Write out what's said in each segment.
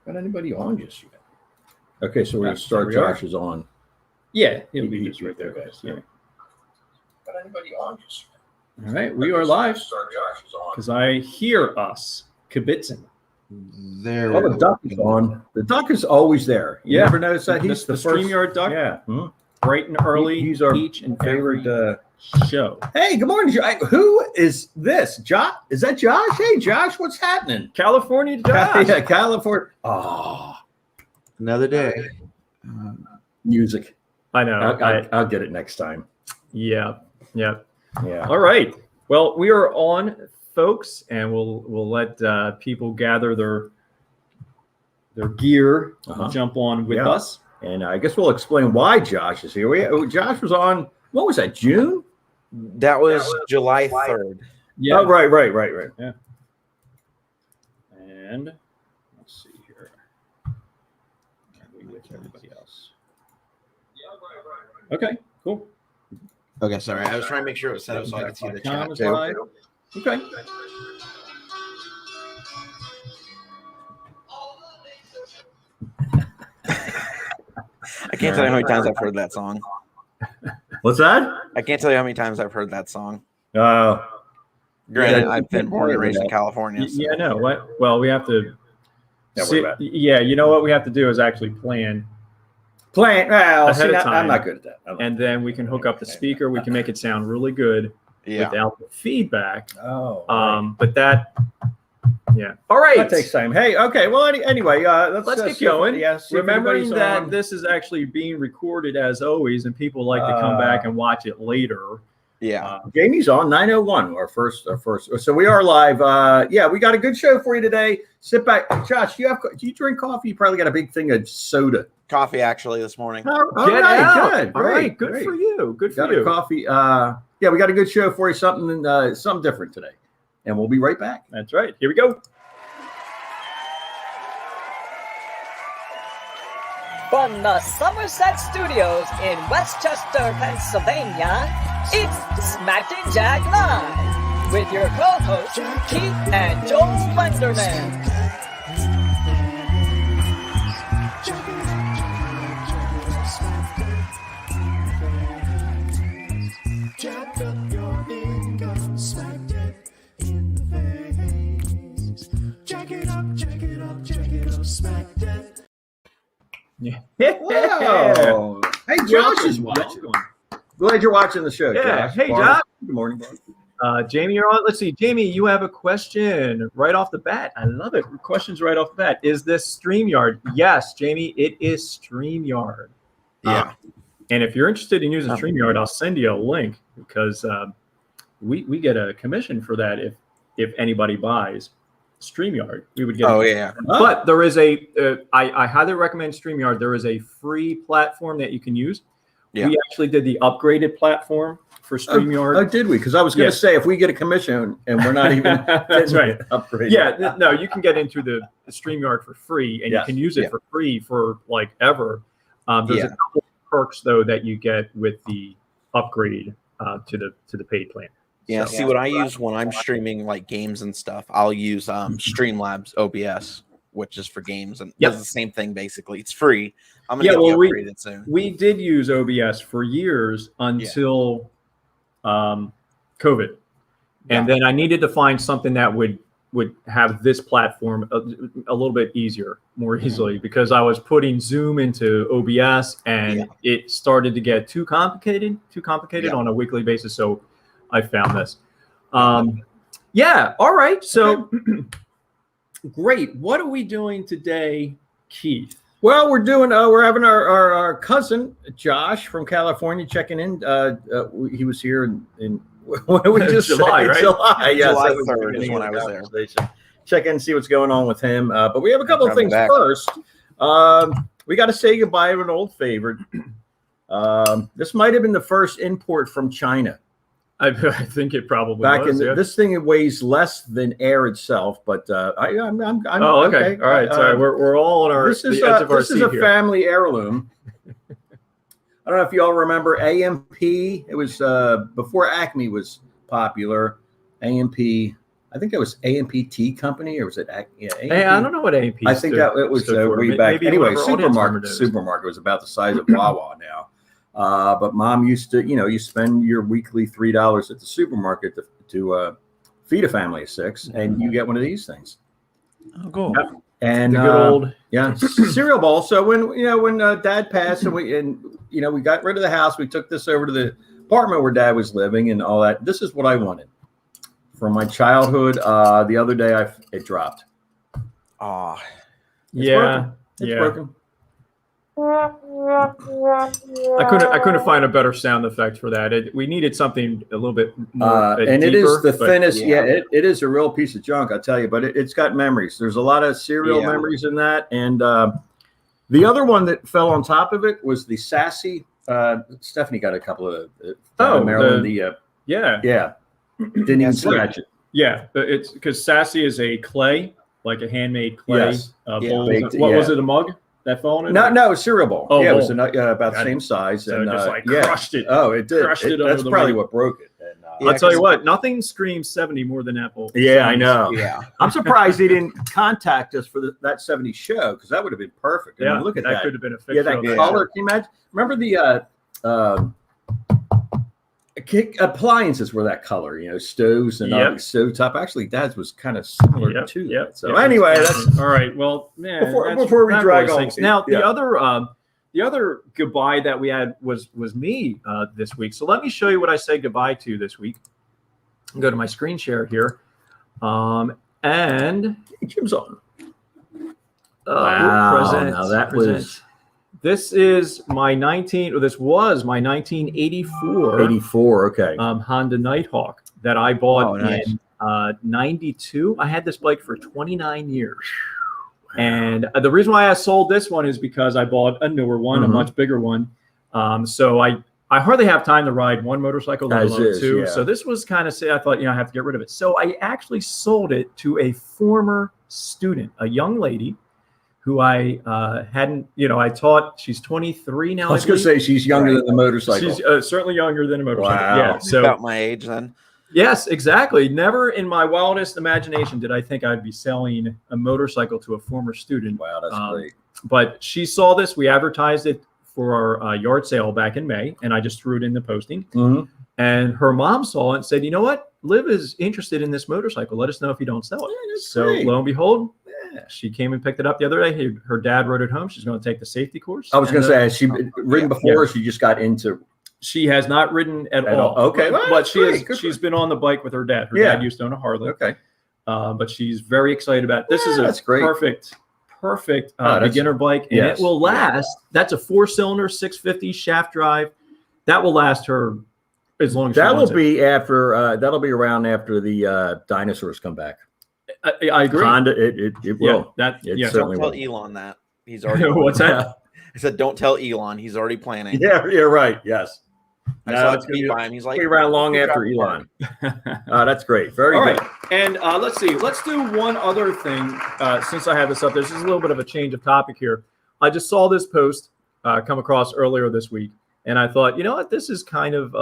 Got anybody on just yet? Okay, so we're going to start. Josh is on. Yeah, he'll be just right there, guys. Yeah. Got anybody on just yet? All right, we are live because I hear us kibitzing. There. Well, the duck is on. The duck is always there. You never notice that he's the first StreamYard duck. Yeah, bright and early. He's our each and favorite show. Hey, good morning, who is this? Josh? Is that Josh? Hey, Josh, what's happening? California Josh. Yeah, California. Oh, another day. Music. I know. I'll get it next time. Yeah. Yeah. All right. Well, we are on, folks, and we'll let people gather their gear, jump on with us. And I guess we'll explain why Josh is here. Josh was on, what was that, June? That was July 3rd. Yeah. Oh, right. Yeah. And let's see here. With everybody else. Okay, cool. Okay, sorry. I was trying to make sure it was set up so I could see the chat too. Okay. I can't tell you how many times I've heard that song. What's that? I can't tell you how many times I've heard that song. Oh. Granted, I've been born and raised in California. So. Yeah, no. What? Well, we have to. You know what we have to do is actually plan. Well, ahead of time. I'm not good at that. And then we can hook up the speaker. We can make it sound really good without the feedback. Oh. Right. But that. Yeah. All right. That takes time. Hey. Okay. Well. Anyway. Let's get going. Yes. Remembering that this is actually being recorded as always, and people like to come back and watch it later. Yeah. Jamie's on 9:01. Our first. So we are live. We got a good show for you today. Sit back, Josh. Do you drink coffee? You probably got a big thing of soda. Coffee actually this morning. All right. Good for you. Good for got you. A coffee. We got a good show for you. Something different today, and we'll be right back. That's right. Here we go. From the Somerset Studios in Westchester, Pennsylvania, it's Smack and Jack Live with your co-hosts Keith and Joel Wenderman. Jack up your income, smack it in the face. Jack it up, smack it. Yeah. Whoa. Hey, Josh is watching. Glad you're watching the show. Yeah. Josh. Hey, Josh. Good morning. Jamie, you're on. Let's see. Jamie, you have a question right off the bat. I love it. Questions right off the bat. Is this StreamYard? Yes, Jamie, it is StreamYard. Yeah. And if you're interested in using StreamYard, I'll send you a link because we get a commission for that if anybody buys StreamYard. We would get But there is I highly recommend StreamYard. There is a free platform that you can use. Yeah. We actually did the upgraded platform for StreamYard. Oh, did we? Because I was going to say, if we get a commission and we're not even that's right. upgraded. Yeah, no, you can get into the StreamYard for free, and you can use it for free for like ever. There's a couple perks though that you get with the upgrade to the paid plan. Yeah, see what I use when I'm streaming like games and stuff. I'll use Streamlabs OBS, which is for games, and does the same thing basically. It's free. I'm gonna get upgraded soon. We did use OBS for years until COVID, and then I needed to find something that would have this platform a little bit easier, more easily, because I was putting Zoom into OBS, and it started to get too complicated on a weekly basis. So I found this. All right. So great. What are we doing today, Keith? Well, we're having our cousin Josh from California checking in. He was here in what did we just July, right? July. Yes, July 3rd is when I was there. Check in and see what's going on with him. But we have a couple of things first. We got to say goodbye to an old favorite. This might have been the first import from China. I think it probably was. This thing weighs less than air itself, but I'm okay. All right. Sorry, we're all on this is a family heirloom. I don't know if you all remember AMP. It was before Acme was popular. AMP I think it was AMPT company, or was it? Yeah, hey, I don't know what AMP. I think that it was way back. Anyway, supermarket was about the size of Wawa now. But Mom used to, you spend your weekly $3 at the supermarket to feed a family of 6, and you get one of these things. Oh, cool. Yep. And the good old cereal bowl. So when Dad passed, and we got rid of the house, we took this over to the apartment where Dad was living and all that. This is what I wanted from my childhood. The other day it dropped. Oh, Broken. It's broken. I couldn't find a better sound effect for that. We needed something a little bit more. And deeper, it is the thinnest. It is a real piece of junk, I tell you. But it's got memories. There's a lot of cereal memories in that. And the other one that fell on top of it was the Sassy. Stephanie got a couple of Maryland. Didn't even scratch it. Yeah, but it's because Sassy is a clay, like a handmade clay bowl. Baked, what was it? A mug that fell in? No, cereal bowl. Oh, it was about the same size. So and just crushed it. Oh, it did. Crushed it that's probably what broke it. And, I'll tell you what, nothing screams 70 more than Apple. Yeah, I know. Yeah, I'm surprised he didn't contact us for that 70 show, because that would have been perfect. I mean, look at that. That could have been a fix. Yeah, that color. Can you imagine? Remember the appliances were that color, stoves and stove top. Actually, Dad's was kind of similar too. Yeah. So anyway, that's all right. Well, man, before we drag on. Now the other goodbye that we had was me this week. So let me show you what I said goodbye to this week. I'll go to my screen share here, and Jim's on. Present. Now that present. was. This is my 1984. 84, okay. Honda Nighthawk that I bought in 92. I had this bike for 29 years. And the reason why I sold this one is because I bought a newer one, a much bigger one. So I hardly have time to ride one motorcycle, let alone two. Yeah. So this was kind of I thought, I have to get rid of it. So I actually sold it to a former student, a young lady who I hadn't, I taught. She's 23 now. I was going to say she's younger than the motorcycle. She's certainly younger than a motorcycle. Wow. Yeah, so about my age then. Yes, exactly. Never in my wildest imagination did I think I'd be selling a motorcycle to a former student. Wow, that's great. But she saw this. We advertised it for our yard sale back in May, and I just threw it in the posting. Mm-hmm. And her mom saw it and said, "You know what? Liv is interested in this motorcycle. Let us know if you don't sell it." Yeah, so great. Lo and behold, she came and picked it up the other day. Her dad rode it home. She's going to take the safety course. I was going to say, has she ridden before, or she just got into? She has not ridden at all. Okay, but she's been on the bike with her dad. Her dad used to own a Harley. Okay, but she's very excited about it. This is a perfect beginner bike, and it will last. That's a 4-cylinder 650 shaft drive. That will last her as long as that will be after. That'll be around after the dinosaurs come back. I agree. Honda, it will. Don't tell Elon that. He's already. What's that? I said, don't tell Elon. He's already planning. Yeah, you're right. Yes. I saw it speed by him. He's like, we ran long after Elon. That's great. Very good. Right. And let's see. Let's do one other thing. Since I have this up, this is a little bit of a change of topic here. I just saw this post come across earlier this week, and I thought, you know what, this is kind of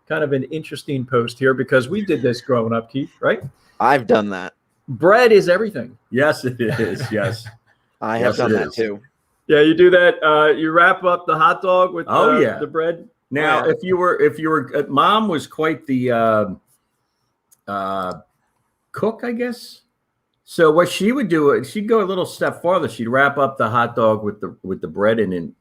an interesting post here, because we did this growing up, Keith. Right? I've done that. Bread is everything. Yes, it is. Yes, I have done that too. Yeah, you do that. You wrap up the hot dog with the bread. Now, if you were, Mom was quite the cook, I guess. So what she would do, she'd go a little step farther. She'd wrap up the hot dog with the bread and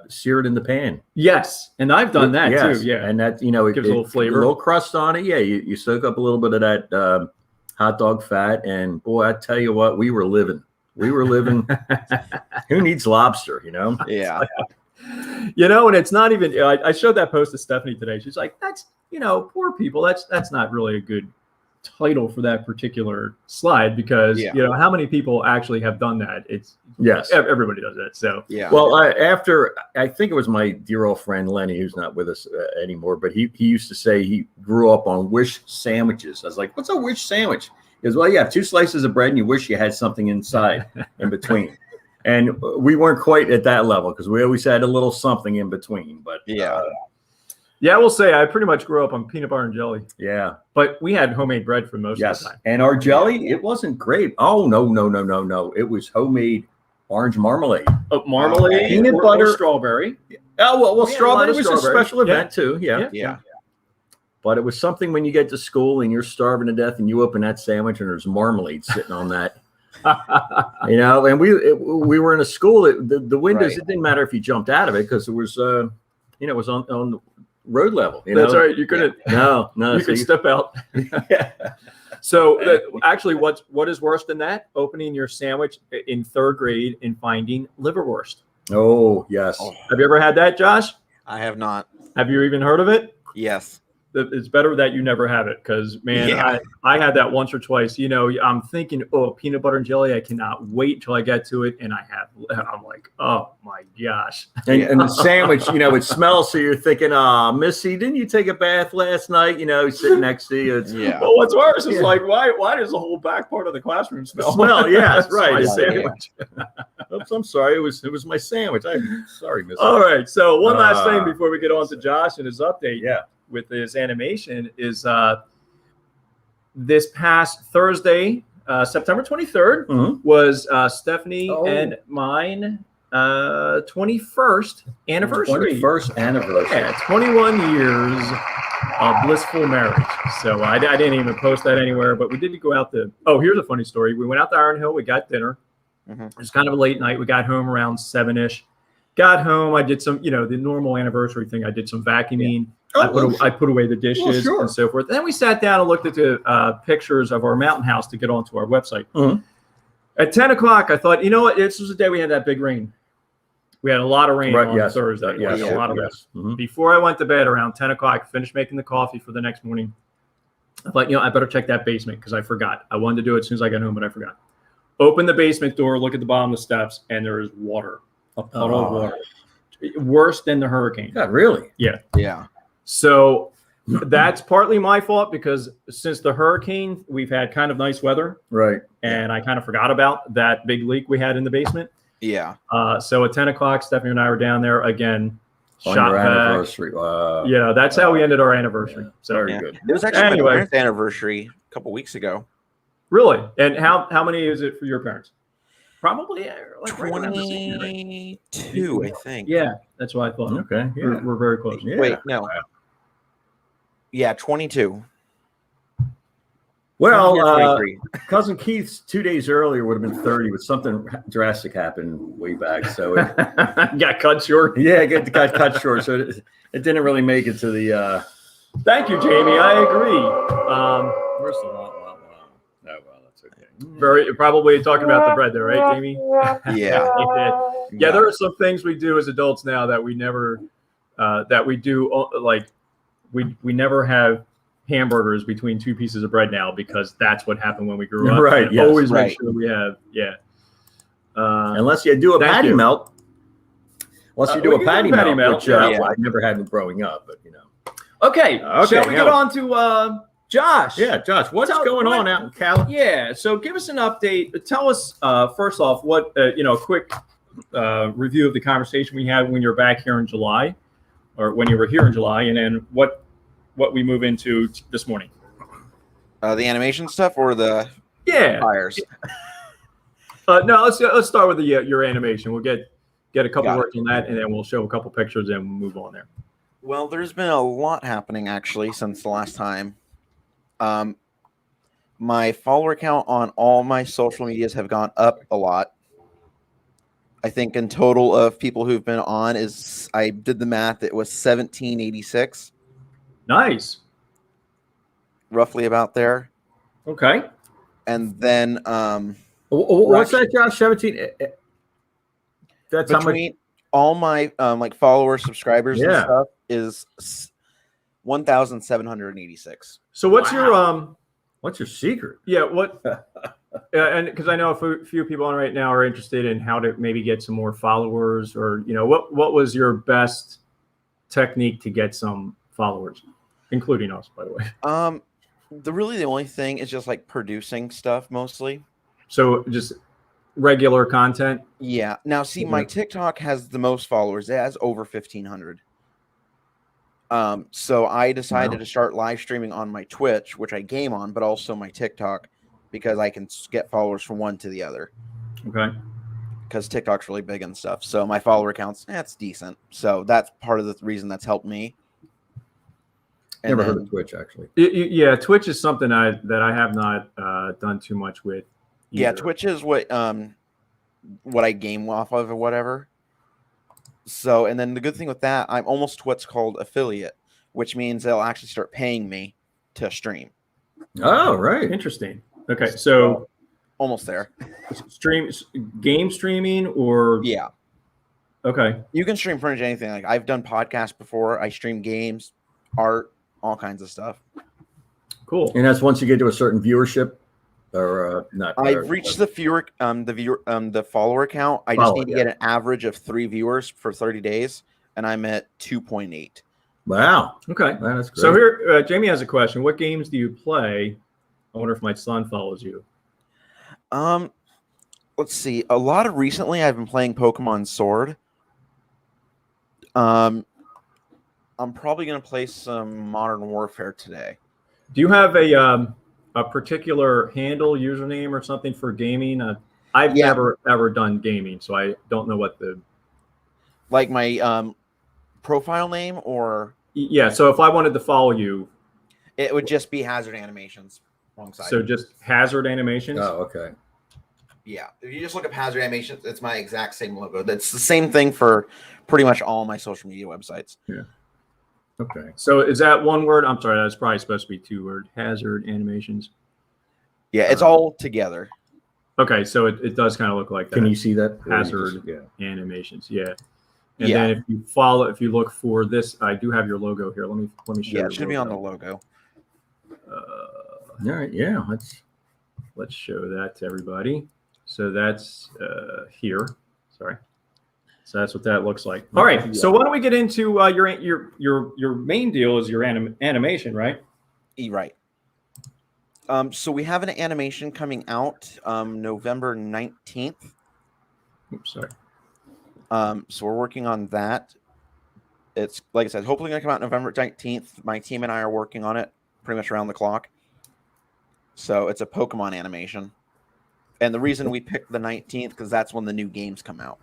sear it in the pan. Yes, and I've done that too. Yeah, and that it gives a little flavor, a little crust on it. Yeah, you soak up a little bit of that hot dog fat, and boy, I tell you what, we were living. Who needs lobster? Yeah. And it's not even. I showed that post to Stephanie today. She's like, "That's poor people. That's not really a good title for that particular slide, because how many people actually have done that? It's everybody does that. So Well, after I think it was my dear old friend Lenny, who's not with us anymore, but he used to say he grew up on wish sandwiches. I was like, "What's a wish sandwich?" He goes, "Well, you have 2 slices of bread and you wish you had something inside in between." And we weren't quite at that level, because we always had a little something in between. But Yeah, I will say I pretty much grew up on peanut butter and jelly. Yeah. But we had homemade bread for most of the time. And our jelly, it wasn't grape. Oh, no. It was homemade orange marmalade. Marmalade, peanut or butter, strawberry. Oh, well, We had a strawberry lot of was strawberry. a special event too. Yeah. But it was something when you get to school and you're starving to death and you open that sandwich and there's marmalade sitting on that. And we were in a school that the windows, it didn't matter if you jumped out of it because it was it was on the road level. That's right. You couldn't. No. You could step out. Yeah. So actually, what is worse than that? Opening your sandwich in 3rd grade and finding liverwurst. Oh yes. Have you ever had that, Josh? I have not. Have you even heard of it? Yes. It's better that you never have it because, man, I had that once or twice. I'm thinking, peanut butter and jelly. I cannot wait till I get to it, and I'm like, oh my gosh. And the sandwich, it smells. So you're thinking, Missy, didn't you take a bath last night? Sitting next to you. Well, what's worse is like, why does the whole back part of the classroom smell? Yeah, right. My sandwich. Oops, I'm sorry. It was my sandwich. I'm sorry, Missy. All right. So one last thing before we get on to Josh and his update. Yeah. With his animation is this past Thursday, September 23rd, was Stephanie and mine 21st anniversary. 21st anniversary. Yeah, 21 years of blissful marriage. So I didn't even post that anywhere, but we did go out to. Oh, here's a funny story. We went out to Iron Hill. We got dinner. It was kind of a late night. We got home around 7-ish. Got home. I did some, the normal anniversary thing. I did some vacuuming. I put away the dishes and so forth. And then we sat down and looked at the pictures of our mountain house to get onto our website. At 10 o'clock, I thought, you know what? This was the day we had that big rain. We had a lot of rain on Thursday. A lot of rain. Before I went to bed around 10 o'clock, finished making the coffee for the next morning. I thought, I better check that basement because I forgot. I wanted to do it as soon as I got home, but I forgot. Open the basement door, look at the bottom of the steps, and there is water. A puddle of water. Worse than the hurricane. God, really? Yeah. So that's partly my fault because since the hurricane, we've had kind of nice weather. Right. And I kind of forgot about that big leak we had in the basement. Yeah. So at 10 o'clock, Stephanie and I were down there again. On shot your back. anniversary. Wow. Yeah, that's how we ended our anniversary. Yeah. So Very good. It was actually my parents' anniversary a couple weeks ago. Really? And how many is it for your parents? Probably like 22, I think. Yeah, that's what I thought. Okay. Yeah. We're very close. Yeah. Wait, no. Yeah, 22. Well, Cousin Keith's 2 days earlier would have been 30, but something drastic happened way back. So it got cut short. Yeah, it got cut short. So it didn't really make it to the. Thank you, Jamie. I agree. Where's the lot? No, well, that's okay. Very probably talking about the bread there, right, Jamie? Yeah. Yeah, there are some things we do as adults now that we never that we do like we never have hamburgers between two pieces of bread now because that's what happened when we grew up. Right. Yes, always make sure we have. Yeah. Unless you do a patty melt. Unless you do a patty melt, which I never had growing up, but Okay. Shall we get on to Josh? Yeah, Josh, what's going on out in Cali? Yeah. So give us an update. Tell us first off what a quick review of the conversation we had when you're back here in July, or when you were here in July, and then what we move into this morning. The animation stuff or the fires? No, let's start with your animation. We'll get a couple words on that, and then we'll show a couple pictures and we'll move on there. Well, there's been a lot happening actually since the last time. My follower count on all my social medias have gone up a lot. I think in total of people who've been on I did the math, it was 1786. Nice. Roughly about there. Okay. And then what's that, Josh? 17. That's how much all my followers, subscribers and stuff is 1,786. So what's your what's your secret? Yeah, what and because I know a few people on right now are interested in how to maybe get some more followers, or what was your best technique to get some followers, including us, by the way? The only thing is just like producing stuff mostly. So just regular content. Yeah. Now see, my TikTok has the most followers. It has over 1,500. So I decided to start live streaming on my Twitch, which I game on, but also my TikTok, because I can get followers from one to the other. Okay. Because TikTok's really big and stuff. So my follower count's that's decent. So that's part of the reason that's helped me. And Never heard of Twitch, actually. Yeah, Twitch is something that I have not done too much with. Either. Yeah, Twitch is what I game off of or whatever. So, and then the good thing with that, I'm almost what's called affiliate, which means they'll actually start paying me to stream. Oh, right. Interesting. Okay, so almost there. Game streaming or yeah. Okay. You can stream pretty much anything. Like I've done podcasts before. I stream games, art, all kinds of stuff. Cool. And that's once you get to a certain viewership, or not. I've reached the follower count. I just need to get an average of 3 viewers for 30 days, and I'm at 2.8. Wow. Okay. Man, that's great. So here, Jamie has a question. What games do you play? I wonder if my son follows you. Let's see. A lot of recently, I've been playing Pokemon Sword. I'm probably gonna play some Modern Warfare today. Do you have a particular handle, username, or something for gaming? I've never ever done gaming, so I don't know what the like my profile name or yeah. So if I wanted to follow you, it would just be Hazard Animations alongside. So just Hazard Animations. Oh, okay. Yeah, if you just look up Hazard Animations, it's my exact same logo. That's the same thing for pretty much all my social media websites. Yeah. Okay. So is that one word? I'm sorry, that's probably supposed to be 2 word. Hazard Animations. Yeah, it's all together. Okay, so it does kind of look like that. Can you see that? Hazard Animations? Yeah. And then if you look for this, I do have your logo here. Let me show you. Yeah, it should be on the logo. All right. Yeah. Let's show that to everybody. So that's here. Sorry. So that's what that looks like. All right. So why don't we get into your main deal is your animation, right? Right. So we have an animation coming out November 19th. Oops, sorry. So we're working on that. It's like I said, hopefully going to come out November 19th. My team and I are working on it pretty much around the clock. So it's a Pokemon animation. And the reason we picked the 19th because that's when the new games come out.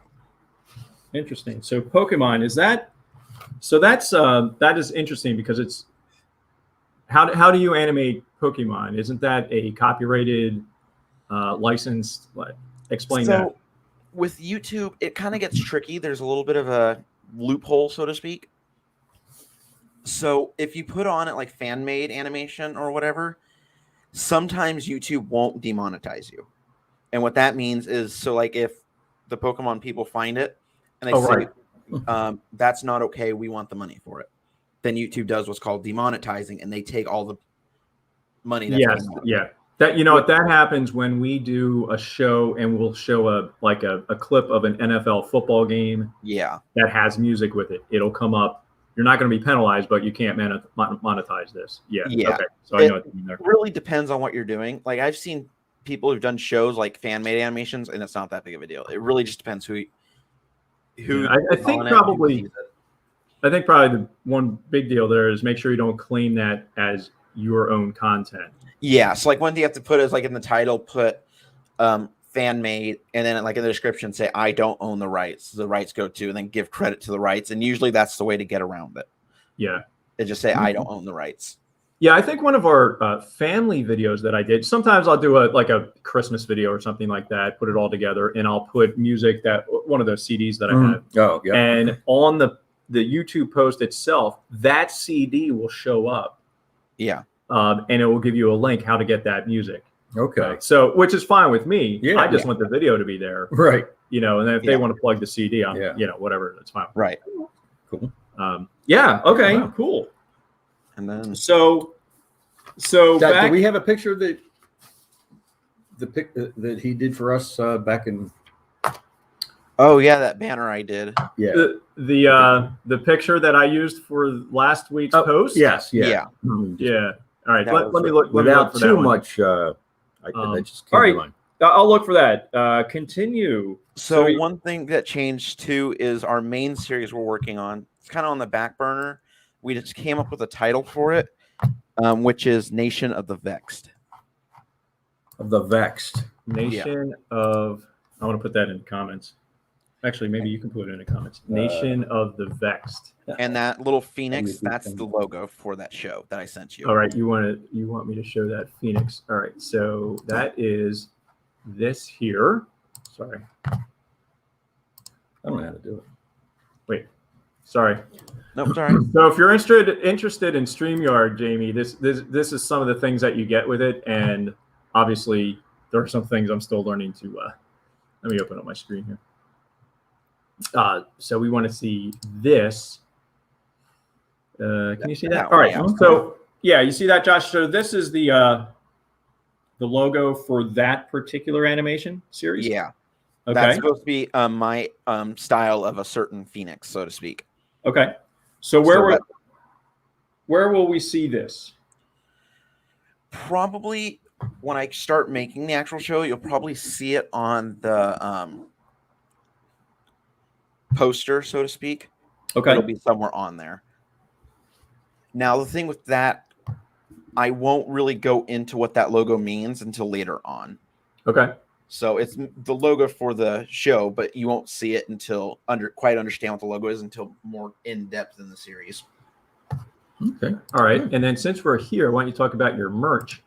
Interesting. So Pokemon, is that so that is interesting because it's how do you animate Pokemon? Isn't that a copyrighted licensed explain that? With YouTube, it kind of gets tricky. There's a little bit of a loophole, so to speak. So if you put on it like fan-made animation or whatever, sometimes YouTube won't demonetize you. And what that means is, so like if the Pokemon people find it and they say, that's not okay, we want the money for it, then YouTube does what's called demonetizing, and they take all the money. That's That what that happens when we do a show and we'll show a clip of an NFL football game. Yeah, that has music with it. It'll come up. You're not going to be penalized, but you can't monetize this. Yeah. Okay. So I know what you mean there. It really depends on what you're doing. Like I've seen people who've done shows like fan-made animations, and it's not that big of a deal. It really just depends who. I think probably the one big deal there is make sure you don't claim that as your own content. Yeah, so like one thing you have to put is like in the title, put fan made, and then like in the description say I don't own the rights. The rights go to, and then give credit to the rights. And usually that's the way to get around it. Yeah, they just say I don't own the rights. Yeah, I think one of our family videos that I did. Sometimes I'll do a Christmas video or something like that. Put it all together, and I'll put music that one of those CDs that I have. Oh, yeah. And on the YouTube post itself, that CD will show up. Yeah. And it will give you a link how to get that music. Okay. So, which is fine with me. Yeah, I just want the video to be there. Right. And then if they want to plug the CD on, whatever, that's fine. Right. Cool. Yeah. Okay. Wow. Cool. And then so do we have a picture of the pic that he did for us back in? Oh yeah, that banner I did. Yeah. The picture that I used for last week's post. Yes. Yeah. Yeah. Yeah. All right. Let me look. Without for too that much. I just all right. I'll look for that. Continue. So one thing that changed too is our main series we're working on. It's kind of on the back burner. We just came up with a title for it, which is Nation of the Vexed. Of the Vexed. Nation of. I want to put that in the comments. Actually, maybe you can put it in the comments. Nation of the Vexed. And that little phoenix, that's the logo for that show that I sent you. All right, you want me to show that phoenix? All right, so that is this here. Sorry, I don't know how to do it. wait. Sorry. Nope, sorry. So if you're interested in StreamYard, Jamie, this is some of the things that you get with it, and obviously there are some things I'm still learning to. Let me open up my screen here. So we want to see this. Can you see that? All right. So yeah, you see that, Josh? So this is the logo for that particular animation series. Yeah. Okay. That's supposed to be my style of a certain phoenix, so to speak. Okay. So where will we see this? Probably when I start making the actual show, you'll probably see it on the poster, so to speak. Okay. It'll be somewhere on there. Now, the thing with that, I won't really go into what that logo means until later on. Okay. So it's the logo for the show, but you won't see it until quite understand what the logo is until more in depth in the series. Okay. All right. And then since we're here, why don't you talk about your merch?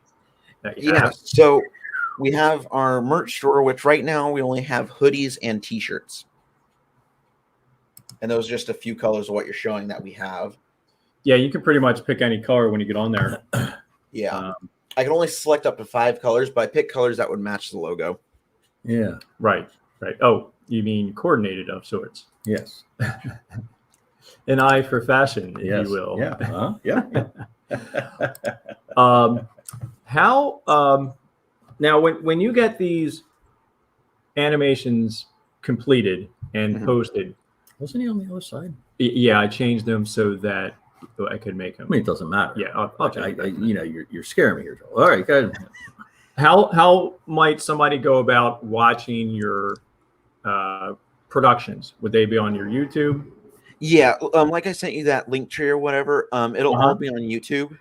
That you Yeah. have? So we have our merch store, which right now we only have hoodies and t-shirts. And those are just a few colors of what you're showing that we have. Yeah, you can pretty much pick any color when you get on there. Yeah. I can only select up to 5 colors, but I pick colors that would match the logo. Yeah. Right. Oh, you mean coordinated of sorts. Yes. An eye for fashion, if Yes. you will. Yeah. Yeah. How now when you get these animations completed and Mhm. posted, Wasn't he on the other side? yeah, I changed them so that I could make them. I mean, it doesn't matter. Yeah, I'll change that. You're scaring me here, Joel. All right, go ahead. How might somebody go about watching your productions? Would they be on your YouTube? Yeah, like I sent you that link tree or whatever. It'll Uh-huh. all be on YouTube.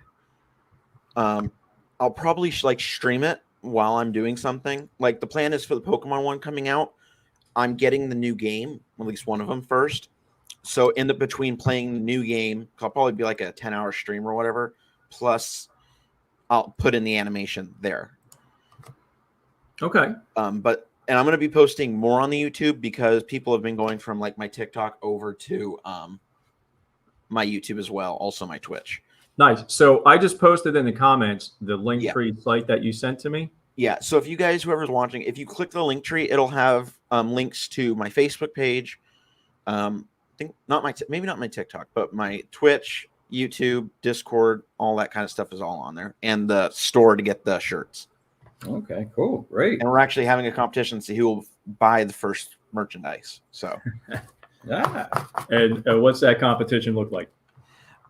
I'll probably stream it while I'm doing something. Like the plan is for the Pokemon one coming out, I'm getting the new game, at least one of them first. So in the between playing the new game, I'll probably be like a 10-hour stream or whatever. Plus, I'll put in the animation there. Okay. And I'm going to be posting more on the YouTube because people have been going from like my TikTok over to my YouTube as well, also my Twitch. Nice. So I just posted in the comments the link Yeah. tree site that you sent to me. Yeah. So if you guys, whoever's watching, if you click the link tree, it'll have links to my Facebook page. I think maybe not my TikTok, but my Twitch, YouTube, Discord, all that kind of stuff is all on there, and the store to get the shirts. Okay, cool, great. And we're actually having a competition to see who will buy the first merchandise. So, And what's that competition look like?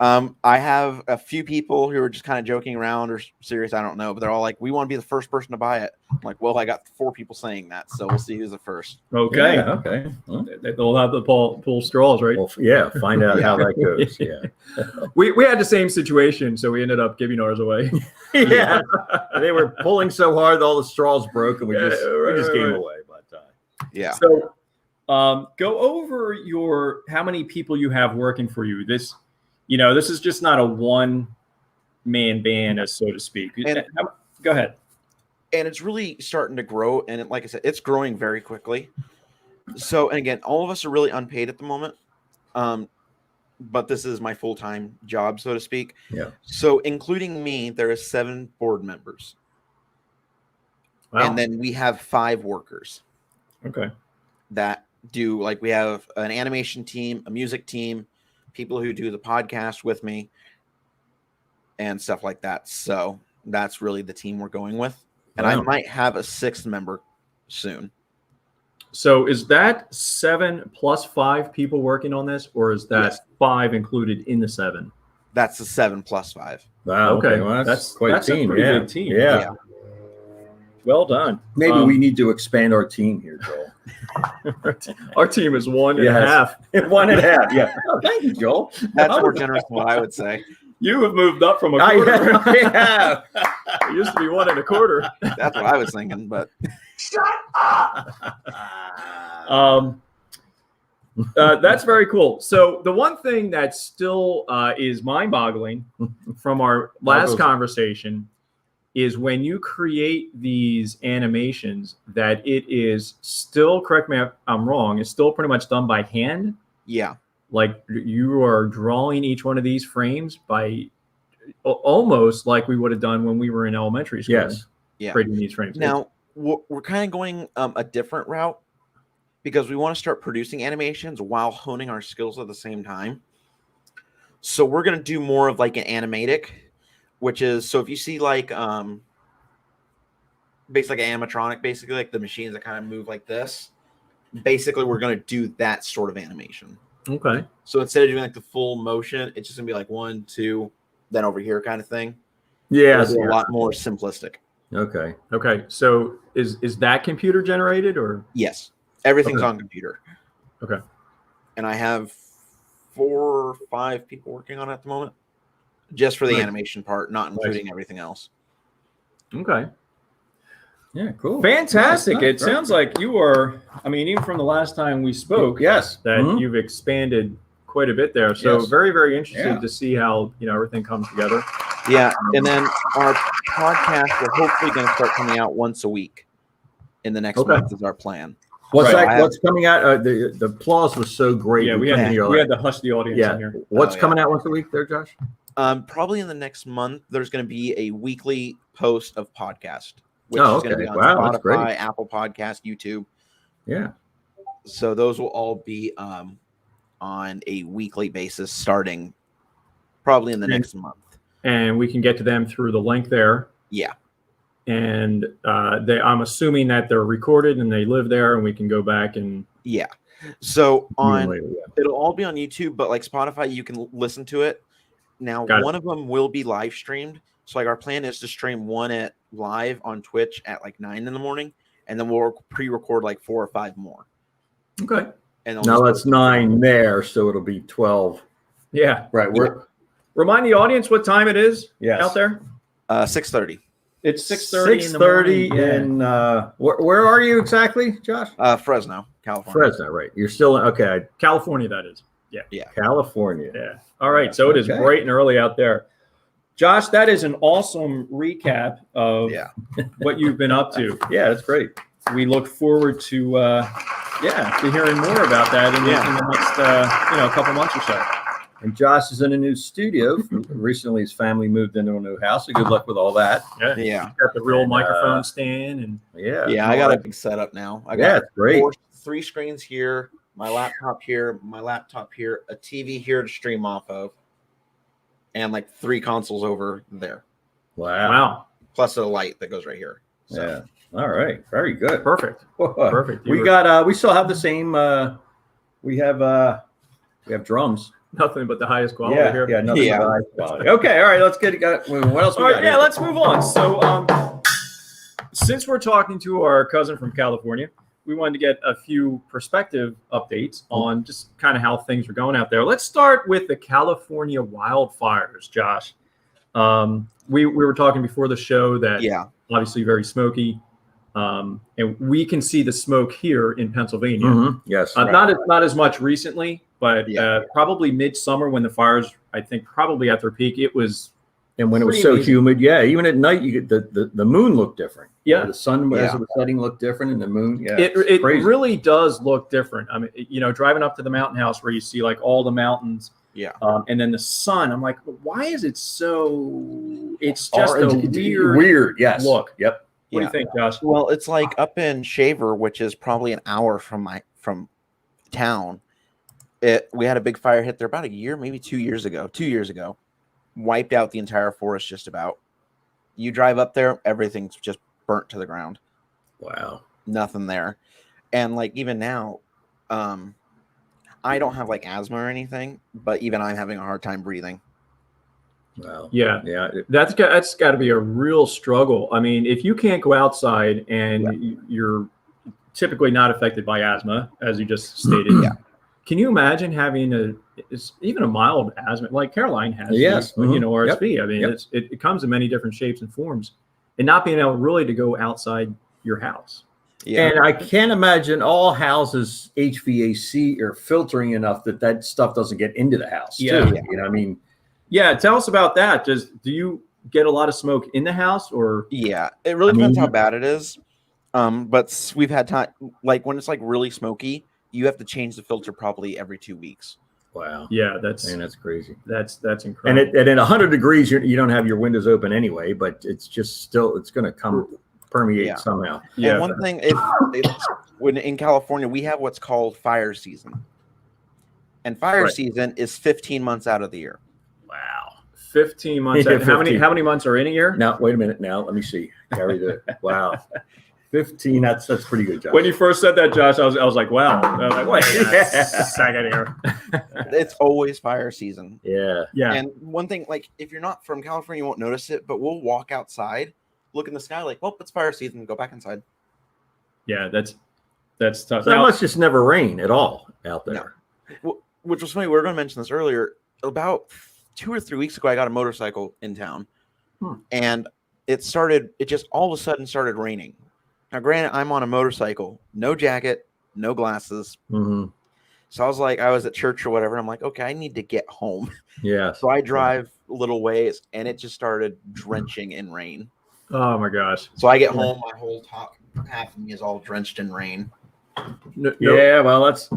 I have a few people who are just kind of joking around or serious. I don't know, but they're all like, "We want to be the first person to buy it." I'm like, well, I got 4 people saying that, so we'll see who's the first. Okay. Yeah, okay. Well, They'll have to pull straws, right? well, yeah, find out how that goes. Yeah. We had the same situation, so we ended up giving ours away. Yeah. They were pulling so hard, all the straws broke, and we Yeah, just right, gave right. away. But Yeah. So, go over how many people you have working for you. This is just not a one-man band, as so to speak. And- Go ahead. And it's really starting to grow. And like I said, it's growing very quickly. So, and again, all of us are really unpaid at the moment. But this is my full-time job, so to speak. Yeah. So including me, there is 7 board members. Wow. And then we have 5 workers Okay. that do, like, we have an animation team, a music team, people who do the podcast with me, and stuff like that. So that's really the team we're going with. And I Wow. might have a 6th member soon. So is that 7 plus 5 people working on this, or is that Yes. 5 included in the 7? That's the 7 plus 5. wow, Okay. well, that's quite that's a a team. pretty Yeah. big team. Yeah. Well done. Maybe we need to expand our team here, Joel. Our team is 1.5. 1.5. Yeah. Oh, thank you, Joel. That's more generous than what I would say. You have moved up from a quarter. Yeah. It used to be 1.25. That's what I was thinking, but That's very cool. So the one thing that still is mind-boggling from our last conversation is when you create these animations that it is still, correct me if I'm wrong, it's still pretty much done by hand. yeah. Like you are drawing each one of these frames by almost like we would have done when we were in elementary school. Yes. Yeah. Creating these frames. Now we're kind of going a different route because we want to start producing animations while honing our skills at the same time. So we're going to do more of like an animatic, which is, so if you see like basically like an animatronic, basically like the machines that kind of move like this, basically we're going to do that sort of animation. Okay. So instead of doing like the full motion, it's just gonna be like 1, 2, then over here kind of thing. Yeah. It'll be a lot more simplistic. Okay. Okay. So is that computer generated or? Yes, everything's Okay. on computer. Okay. And I have 4 or 5 people working on it at the moment, just for the Nice. animation part, not including everything else. Okay. Yeah. Cool. Fantastic. Nice, It nice. sounds like you are, I mean, even from the last time we spoke, Yes. that Mhm. you've expanded quite a bit there. So Yes. very, very interested Yeah. to see how, everything comes together. Yeah, and then our podcast, we're hopefully going to start coming out once a week in the next Okay. month is our plan. What's Right. that? What's coming out? The applause was so great. Yeah, we couldn't had, hear we that. had to hush the audience in here. What's Oh, yeah. coming out once a week there, Josh? Probably in the next month, there's going to be a weekly post of podcast, which Oh, is going to okay. be on Wow, that's great. Spotify, Apple Podcast, YouTube. Yeah. So those will all be on a weekly basis starting probably in the next month. And we can get to them through the link there. Yeah. And I'm assuming that they're recorded and they live there and we can go back and. Yeah. So on Later, yeah. it'll all be on YouTube, but like Spotify, you can listen to it. Now, Got it. one of them will be live streamed. So like our plan is to stream one at live on Twitch at like 9 in the morning, and then we'll pre-record like 4 or 5 more. Okay. And they'll Now just that's post it. 9 there, so it'll be 12. Yeah. Right. We're Remind the audience what time it is Yes. out there. 6:30. It's 6:30 in the 6:30 morning. in where are you exactly, Josh? Fresno, California. Fresno, right? You're still okay. California, that is. California. Yeah. All right. So it is Okay. bright and early out there. Josh, that is an awesome recap of Yeah. what you've been up to. Yeah, that's great. We look forward to to hearing more about that in the next couple months or so. And Josh is in a new studio. Recently, his family moved into a new house. So good luck with all that. Yeah. Yeah. Got the real And, microphone stand and Yeah. Yeah, I got a big setup now. I Yeah, got it's great. 3 screens here, my laptop here, a TV here to stream off of, and like 3 consoles over there, Wow. wow. plus a light that goes right here. So Yeah. All right. Very good. Perfect. Perfect. You We were- got. We still have the same. We have drums. nothing but the highest quality Yeah. here. Yeah. Nothing Yeah. but high quality. Okay. All right. Let's get. What else we All got? right, yeah, here? let's move on. So, since we're talking to our cousin from California, we wanted to get a few perspective updates on just kind of how things are going out there. Let's start with the California wildfires, Josh. We were talking before the show that yeah, obviously very smoky, and we can see the smoke here in Pennsylvania. Mhm. Yes. Not as much recently, but Yeah. probably midsummer when the fires, I think, probably at their peak, it was. And when it was Pretty so amazing. humid, yeah, even at night, you get the moon looked different. Yeah. The sun as Yeah. it was setting looked different, and the moon. Yeah, It it's crazy. really does look different. I mean, driving up to the mountain house where you see like all the mountains, yeah. and then the sun. I'm like, why is it so? It's just Orange. a Weird. Yes. look. Yep. What do you think, Josh? Well, it's like up in Shaver, which is probably an hour from town. We had a big fire hit there about a year, maybe 2 years ago. 2 years ago, wiped out the entire forest. Just about. You drive up there, everything's just burnt to the ground. Wow. Nothing there. And like even now, I don't have like asthma or anything, but even I'm having a hard time breathing. Wow. Yeah. Yeah. That's got to be a real struggle. I mean, if you can't go outside and you're typically not affected by asthma, as you just stated. Yeah. Can you imagine having even a mild asthma like Caroline has? Yes. You know, Yep. RSV. I mean, Yep. it comes in many different shapes and forms, and not being able really to go outside your house. Yeah. And I can't imagine all houses HVAC or filtering enough that stuff doesn't get into the house. Yeah. Too. You know, I mean, Yeah. Tell us about that. Do you get a lot of smoke in the house, or? Yeah, it really I mean, depends how bad it is. But we've had time, like when it's like really smoky, you have to change the filter probably every 2 weeks. wow. Yeah, that's crazy. that's And incredible. at 100 degrees, you don't have your windows open anyway, but it's just still, it's going to permeate Yeah. somehow. Yeah. And one thing, when in California, we have what's called fire season, and fire Right. season is 15 months out of the year. Wow. 15 months. Yeah, How many 15. months are in a year? Now, wait a minute. Now, let me see. Carry the, wow. 15. That's pretty good, Josh. When you first said that, Josh, I was like, wow. I was like, wait a second here. It's always fire season. Yeah. Yeah. And one thing, like if you're not from California, you won't notice it, but we'll walk outside, look in the sky, like, well, it's fire season. Go back inside. Yeah, that's tough. So it Now, must just never rain at all out there. Which was funny. We were going to mention this earlier. About 2 or 3 weeks ago, I got a motorcycle in town, and it just all of a sudden started raining. Now, granted, I'm on a motorcycle, no jacket, no glasses. Mm-hmm. So I was at church or whatever. And I'm like, okay, I need to get home. Yeah. So I drive a little ways, and it just started drenching in rain. oh my gosh. So I get home, my whole top half of me is all drenched in rain. Yeah. Well, that's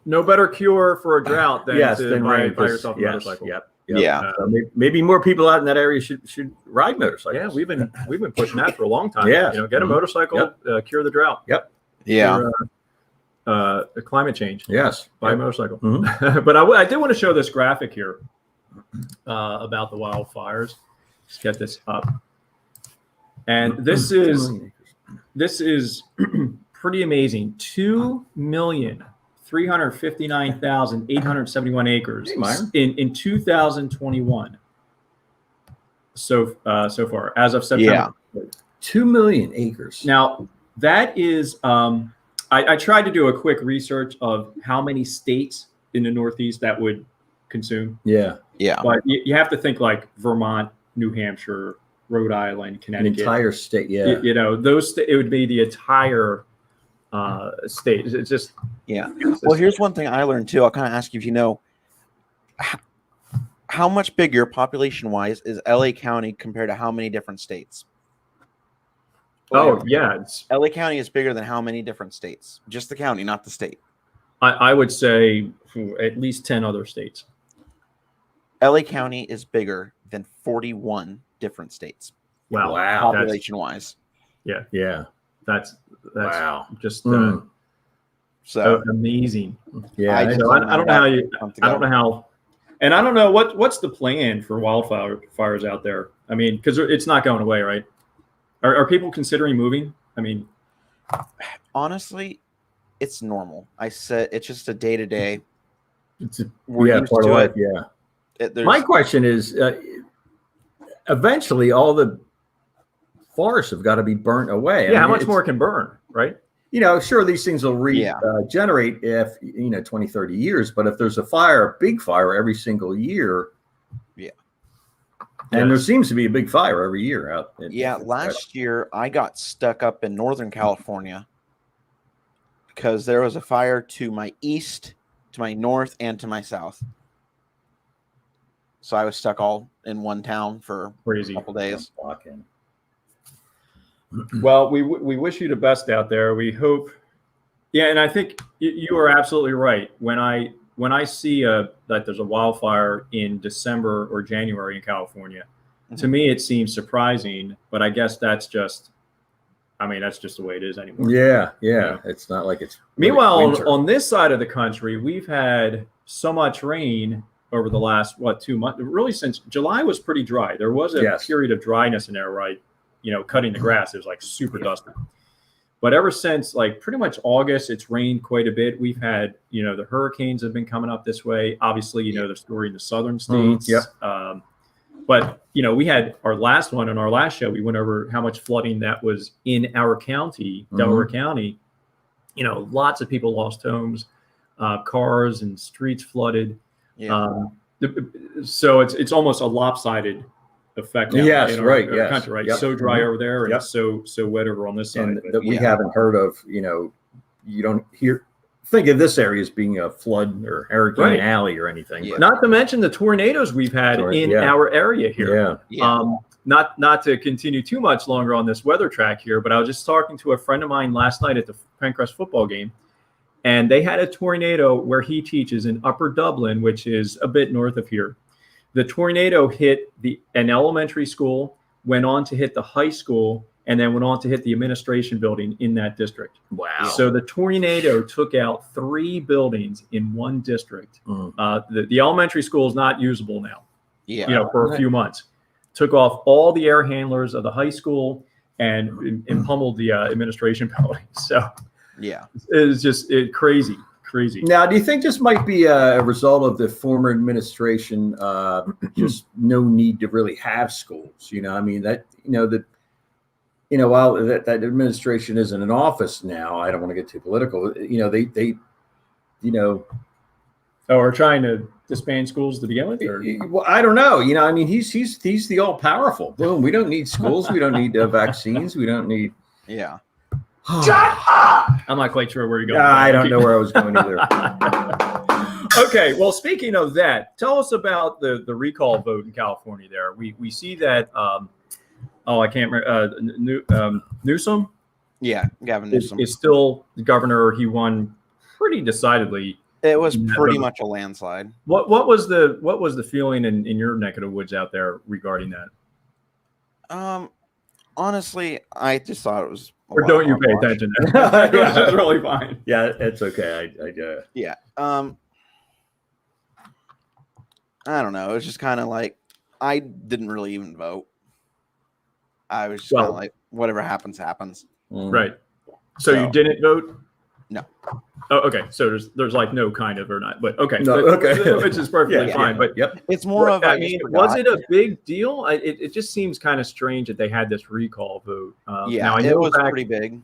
No better cure for a drought than yes. to Then buy, rain. buy yourself a motorcycle. Yep. Yeah. So maybe more people out in that area should ride motorcycles. Yeah, we've been pushing that for a long time. Yeah. You know, get a motorcycle, cure the drought. Yep. Yeah. Cure, climate change. Yes. Buy a Yep. motorcycle. Mhm. But I did want to show this graphic here about the wildfires. Let's get this up. And this is pretty amazing. 2,359,871 acres Hey, Myron. in 2021. So far, as of September. Yeah. 2 million acres. Now that is, I tried to do a quick research of how many states in the Northeast that would consume, Yeah. Yeah. but you have to think like Vermont, New Hampshire, Rhode Island, An Connecticut. entire state. Yeah. You know, it would be the entire state. It's just Yeah. Well, here's one thing I learned too. I'll kind of ask you if you know how much bigger population wise is LA County compared to how many different states? oh yeah, it's, LA County is bigger than how many different states? Just the county, not the state. I would say at least 10 other states. LA County is bigger than 41 different states, Wow, Wow. population wise. Yeah. that's Wow. just So amazing. Yeah. I just So I don't know how you. month I ago. don't know how, and I don't know what's the plan for wildfires out there. I mean, because it's not going away, right? Are people considering moving? I mean, Honestly, it's normal. I said it's just a day to day. It's a, We're used part of to life. it. Yeah. There's- My question is, eventually, all the forests have got to be burnt away. yeah, how much it's- more can burn, right? You know, sure, these things will Yeah. regenerate if 20, 30 years. But if there's a fire, a big fire every single year, Yeah. and there Yes. seems to be a big fire every year out. Yeah, last year I got stuck up in Northern California because there was a fire to my east, to my north, and to my south. So I was stuck all in one town for a Crazy. couple days. Well, we wish you the best out there. We hope. Yeah, and I think you are absolutely right. When I see that there's a wildfire in December or January in California, to me it seems surprising. But I guess that's just the way it is anymore. Yeah. Yeah. It's not like it's. Meanwhile, winter. on this side of the country, we've had so much rain over the last 2 months. Really, since July was pretty dry. There was a Yes. period of dryness in there, right? Cutting the grass, it was like super dusty. But ever since like pretty much August, it's rained quite a bit. We've had, the hurricanes have been coming up this way. Obviously, the story in the southern states. Yep. But we had our last one on our last show. We went over how much flooding that was in our county, Delaware County. Lots of people lost homes, cars and streets flooded. Yeah. So it's almost a lopsided effect. Now Yes, in our, right. our Yes. country, right? Yep. So dry over there, and Yep. so wet over on this side. And of it. that we haven't heard of. You don't think of this area as being a flood or Hurricane Right. Alley or anything. Yeah. But Not to mention the tornadoes we've had in our area here. yeah. Not to continue too much longer on this weather track here, but I was just talking to a friend of mine last night at the Pencrest football game, and they had a tornado where he teaches in Upper Dublin, which is a bit north of here. The tornado hit an elementary school, went on to hit the high school, and then went on to hit the administration building in that district. Wow. So the tornado took out 3 buildings in one district. The elementary school is not usable now, Yeah. for a few months. Took off all the air handlers of the high school and pummeled the administration building. So Yeah. it was just crazy. Now, do you think this might be a result of the former administration? Just no need to really have schools. While that administration isn't in office now, I don't want to get too political. They we're trying to disband schools to begin with? Or? Well, I don't know. He's the all powerful. Boom. We don't need schools. We don't need vaccines. We don't need. Yeah. I'm not quite sure where you're going. I don't know where I was going either. Okay. Well, speaking of that, tell us about the recall vote in California. There, we see that. I can't remember. Newsom. Yeah. Gavin Newsom is still the governor. He won pretty decidedly. It was pretty much a landslide. What was the feeling in your neck of the woods out there regarding that? Honestly, I just thought it was. Or don't you pay attention? It's really fine. Yeah, it's okay. Yeah. I don't know. It was just kind of like I didn't really even vote. I was just kind of like, whatever happens, happens. Right. So you didn't vote? No. Oh, okay. So there's like no kind of or not, but okay. No, okay. Which is perfectly fine. But It's more of. I mean, was it a big deal? It just seems kind of strange that they had this recall vote. Now, it was pretty big.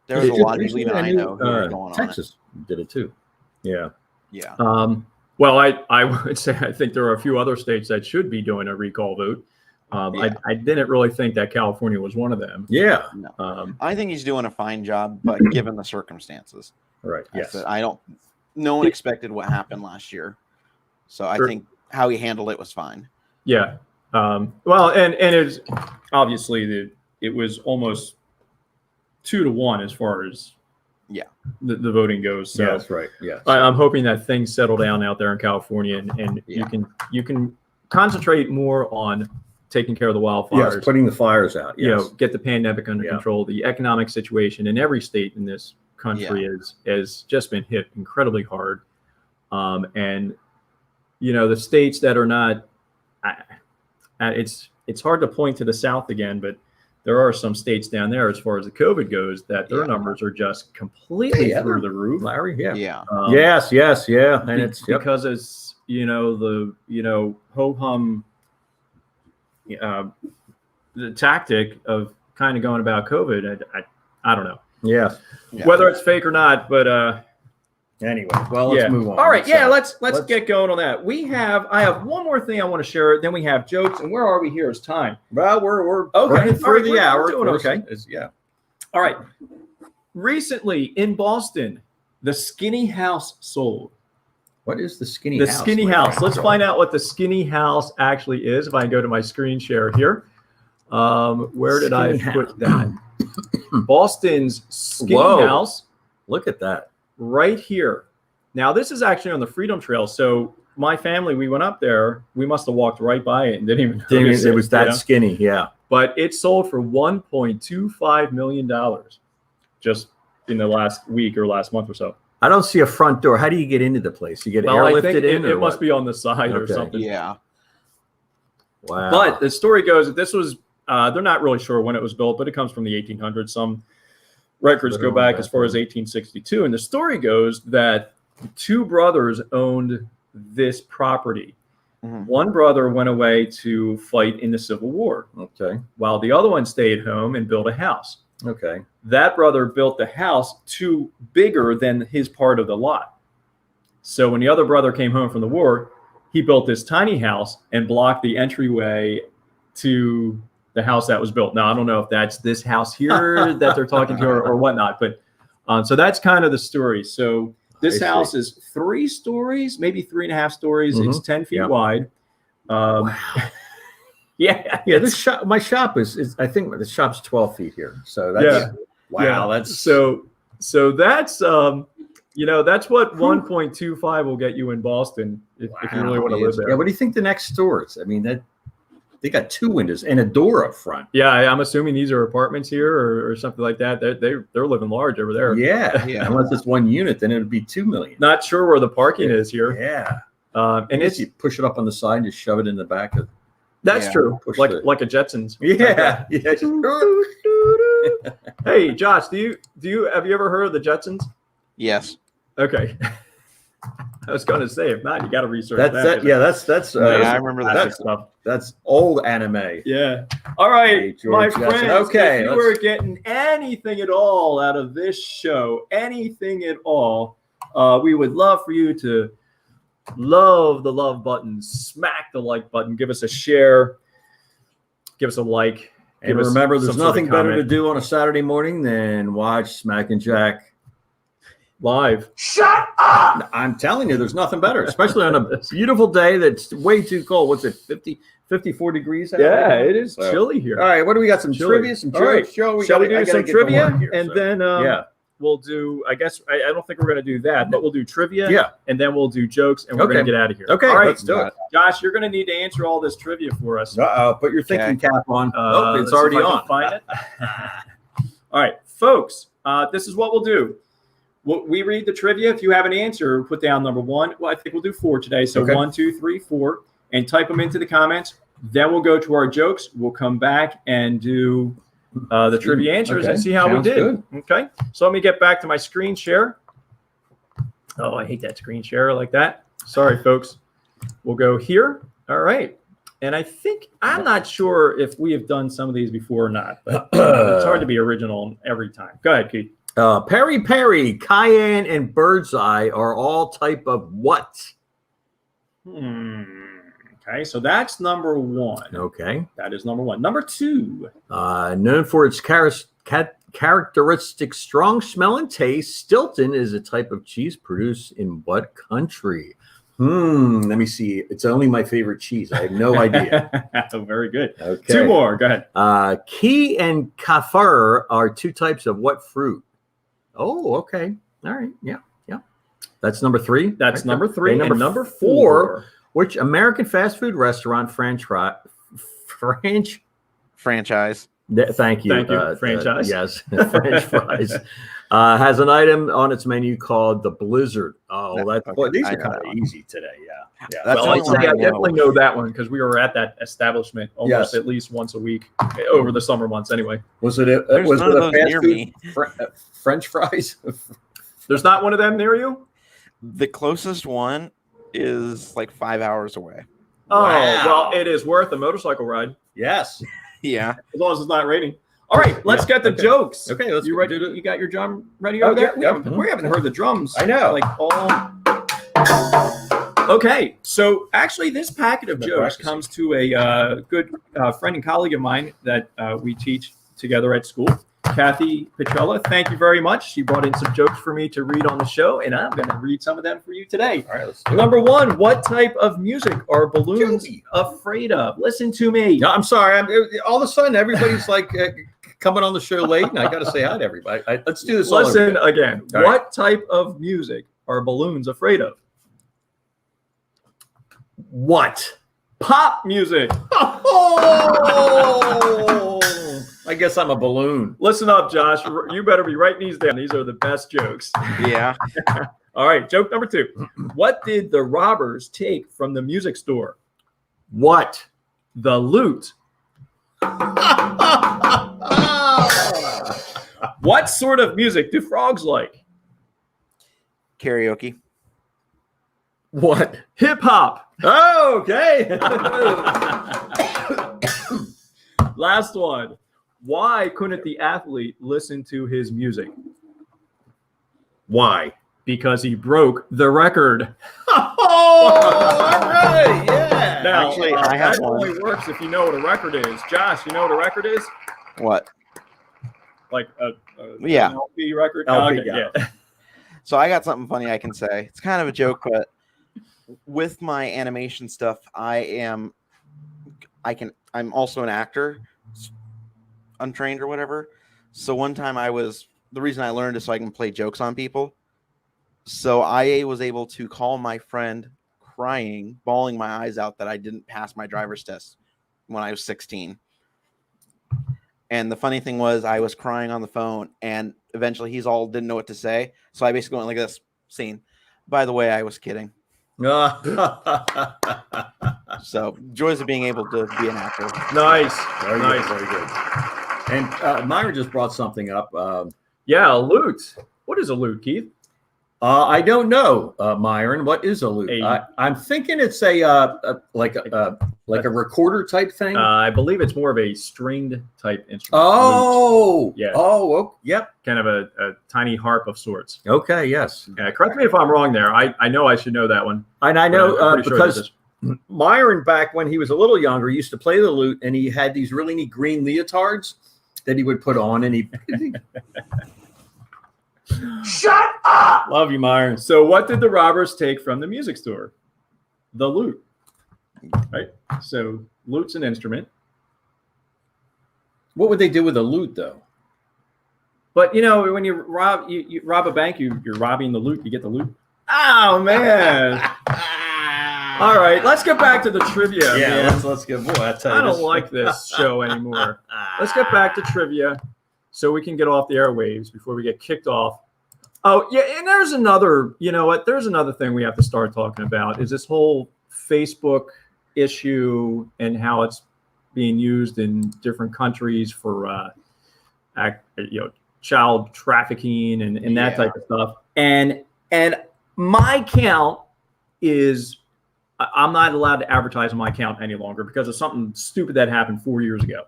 There was a lot of people even I know who were going on. Texas did it too. Yeah. Yeah. Well, I would say I think there are a few other states that should be doing a recall vote. I didn't really think that California was one of them. Yeah. No. I think he's doing a fine job, but given the circumstances. Right. Yes. No one expected what happened last year. So I think how he handled it was fine. Yeah. Well, and it's obviously it was almost 2-1 as far as the voting goes. So that's right. Yeah. I'm hoping that things settle down out there in California and you can concentrate more on taking care of the wildfires. Yes, putting the fires out. Yes. Get the pandemic under control. The economic situation in every state in this country has just been hit incredibly hard. And the states that are not, it's hard to point to the South again, but there are some states down there as far as the COVID goes that their numbers are just completely through the roof. Larry, Yeah. Yes. And it's because it's the ho-hum the tactic of kind of going about COVID. I don't know. Yes. Whether it's fake or not, but anyway, well, let's move on. All right, let's get going on that. I have one more thing I want to share. Then we have jokes, and where are we here? It's time. Well, we're okay running through the hour. We're doing okay. Yeah. All right. Recently in Boston, the skinny house sold. What is the skinny house? The skinny house. Let's find out what the skinny house actually is. If I can go to my screen share here. Where did I put that? Boston's skinny house. Look at that. Right here. Now, this is actually on the Freedom Trail. So my family, we went up there. We must have walked right by it and didn't even notice it was that skinny. Yeah. But it sold for $1.25 million just in the last week or last month or so. I don't see a front door. How do you get into the place? You get airlifted in? It must be on the side or something. Yeah. Wow. But the story goes that this was, they're not really sure when it was built, but it comes from the 1800s. Some records go back as far as 1862. And the story goes that 2 brothers owned this property. One brother went away to fight in the Civil War, Okay. while the other one stayed home and built a house. Okay. That brother built the house too bigger than his part of the lot. So when the other brother came home from the war, he built this tiny house and blocked the entryway to the house that was built. Now, I don't know if that's this house here that they're talking to or whatnot, but so that's kind of the story. So this house is 3 stories, maybe 3.5 stories. It's 10 feet wide. Wow. Yeah. This shop, my shop is I think the shop's 12 feet here. So that's wow. That's so that's that's what 1.25 will get you in Boston if you really want to live there. Yeah. What do you think the next store is? I mean, they got 2 windows and a door up front. Yeah, I'm assuming these are apartments here or something like that. They're living large over there. Yeah. Unless it's 1 unit, then it would be $2 million. Not sure where the parking is here. Yeah. And it's you push it up on the side and just shove it in the back of. That's true. Like a Jetsons. Yeah. Hey, Josh, have you ever heard of the Jetsons? Yes. Okay. I was going to say, if not, you got to research That's I remember that stuff. That's old anime. Yeah. All right, George my Jetson. friends. Okay, If you were getting anything at all out of this show, anything at all, we would love for you to love the love button, smack the like button, give us a share, give us a like. And remember, there's nothing better to do on a Saturday morning than watch Smack and Jack live. Shut up! I'm telling you, there's nothing better, especially on a beautiful day that's way too cold. What's it, 54 degrees out? Yeah, it is chilly here. All right, what do we got? Some trivia, some jokes? Shall we do some trivia? Then we'll do, I guess, I don't think we're going to do that, but we'll do trivia. Yeah. And then we'll do jokes, and we're going to get out of here. Okay, all right, let's do it. Josh, you're going to need to answer all this trivia for us. Put your thinking cap on. It's already on. Find it. All right, folks, this is what we'll do. We read the trivia. If you have an answer, put down number 1. Well, I think we'll do 4 today. So 1, 2, 3, 4, and type them into the comments. Then we'll go to our jokes. We'll come back and do the trivia answers and see how we did. Good. Okay. So let me get back to my screen share. Oh, I hate that screen share like that. Sorry, folks. We'll go here. All right. And I'm not sure if we have done some of these before or not, but it's hard to be original every time. Go ahead, Keith. Peri Peri, Cayenne, and Birdseye are all type of what? Okay, so that's number 1. Okay. That is number 1. Number 2. Known for its characteristic strong smell and taste, Stilton is a type of cheese produced in what country? Let me see. It's only my favorite cheese. I have no idea. Very good. Okay. 2 more. Go ahead. Key and kafir are 2 types of what fruit? Oh, okay. All right. Yeah. That's number 3. That's right. number 3. And number 4. Which American fast food restaurant franchise? Thank you. Franchise. Yes, French fries. Has an item on its menu called the Blizzard. Oh, these are kind of easy today. Yeah. That's Well, I definitely know that one because we were at that establishment almost at least once a week over the summer months. Anyway, was it a fast food French fries? There's not one of them near you. The closest one is like 5 hours away. Oh, Wow. well, it is worth a motorcycle ride. Yes. Yeah. As long as it's not raining. All right, let's get the jokes. Okay, let's you ready? You got your drum ready over there? We haven't heard the drums. I know. Like all. Okay, so actually, this packet of jokes comes to a good friend and colleague of mine that we teach together at school, Kathy Petrella. Thank you very much. She brought in some jokes for me to read on the show, and I'm going to read some of them for you today. All right, let's do it. Number 1, what type of music are balloons afraid of? Listen to me. No, I'm sorry. All of a sudden, everybody's like coming on the show late, and I got to say hi to everybody. Let's do this. Listen again. All What right. type of music are balloons afraid of? What? Pop music. Oh! I guess I'm a balloon. Listen up, Josh. You better be writing these down. These are the best jokes. Yeah. All right, joke number 2. What did the robbers take from the music store? What? The loot. What sort of music do frogs like? Karaoke. What? Hip hop. Oh, okay. Last one. Why couldn't the athlete listen to his music? Why? Because he broke the record. Oh, all right. Yeah. Now, Actually, I have that one. only works if you know what a record is. Josh, you know what a record is? What? Like a Yeah. an LP record? LP, Okay, yeah. So I got something funny I can say. It's kind of a joke, but with my animation stuff, I'm also an actor, untrained or whatever. So one time the reason I learned is so I can play jokes on people. So I was able to call my friend crying, bawling my eyes out that I didn't pass my driver's test when I was 16. And the funny thing was I was crying on the phone, and eventually didn't know what to say. So I basically went like this scene. By the way, I was kidding. So joys of being able to be an actor. Nice. Very Nice. good. Very good. And Myra just brought something up. Yeah, a lute. What is a lute, Keith? I don't know, Myron. What is a lute? A- I'm thinking it's like a recorder type thing. I believe it's more of a stringed type instrument. Lute. Oh, Yeah. Oh, yep. Kind of a tiny harp of sorts. Okay, yes. Correct me if I'm wrong there. I know I should know that one. And I know I'm pretty sure because this- Myron, back when he was a little younger, used to play the lute, and he had these really neat green leotards that he would put on, and he. Shut up! Love you, Myron. So what did the robbers take from the music store? The lute. Right? So lute's an instrument. What would they do with a lute, though? But when you rob a bank, you're robbing the loot. You get the loot. Oh man! All right, let's get back to the trivia. Yeah, man. let's get. Boy, I tell you, I don't like this show anymore. Let's get back to trivia, so we can get off the airwaves before we get kicked off. Oh yeah, and there's another. You know what? There's another thing we have to start talking about is this whole Facebook issue and how it's being used in different countries for child trafficking and that type of stuff. And my count is I'm not allowed to advertise on my account any longer because of something stupid that happened 4 years ago.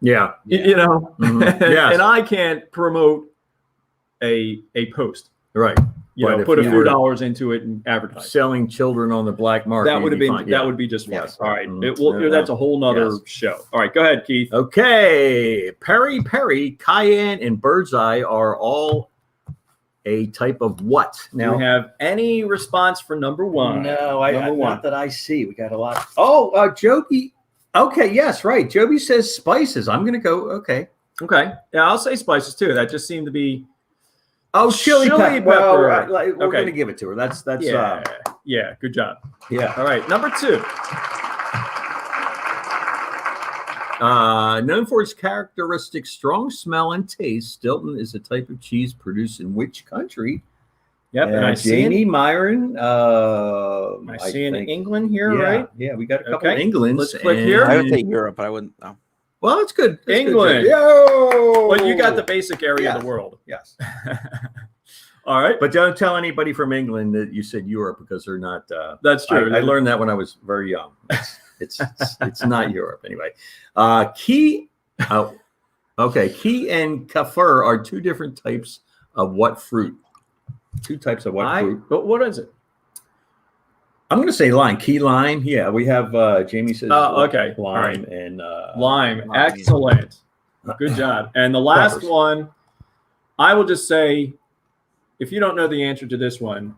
Yeah. Mhm. Yes. And I can't promote a post. Right. But Put a if you few were dollars into it and advertise. selling children on the black market. That would have you'd been fine. that Yeah. would be just fine. Yes. All right. Mhm. That's a whole nother Yes. show. All right, go ahead, Keith. Okay. Peri, cayenne, and bird's eye are all a type of what? Now, we have any response for number one? No, Number one. not that I see. We got a lot. Oh, Joby. Okay, yes, right. Joby says spices. I'm going to go. Okay. Okay. Yeah, I'll say spices too. That just seemed to be. Oh, chili pepper. Well, pepper. we're Okay. going to give it to her. That's Yeah. Good job. yeah. All right. Number two. Known for its characteristic strong smell and taste, Stilton is a type of cheese produced in which country? Yep. And I see Jamie, Myron. I see in think- England here, yeah, right? Yeah, we got a couple Okay. of Englands. Let's click and- here. I would say Europe, but I wouldn't know. Well, it's good. It's good, England. Joe. Yo! But you got the basic area Yeah. of the world. Yes. All right. But don't tell anybody from England that you said Europe because they're not. That's true. I learned that when I was very young. It's not Europe anyway. Key and kafir are two different types of what fruit? Two types of what fruit? But what is it? I'm going to say lime. Key lime. Yeah, we have Jamie says Okay. lime All right. and Lime. Excellent. Good job. And the last Peppers. one, I will just say, if you don't know the answer to this one,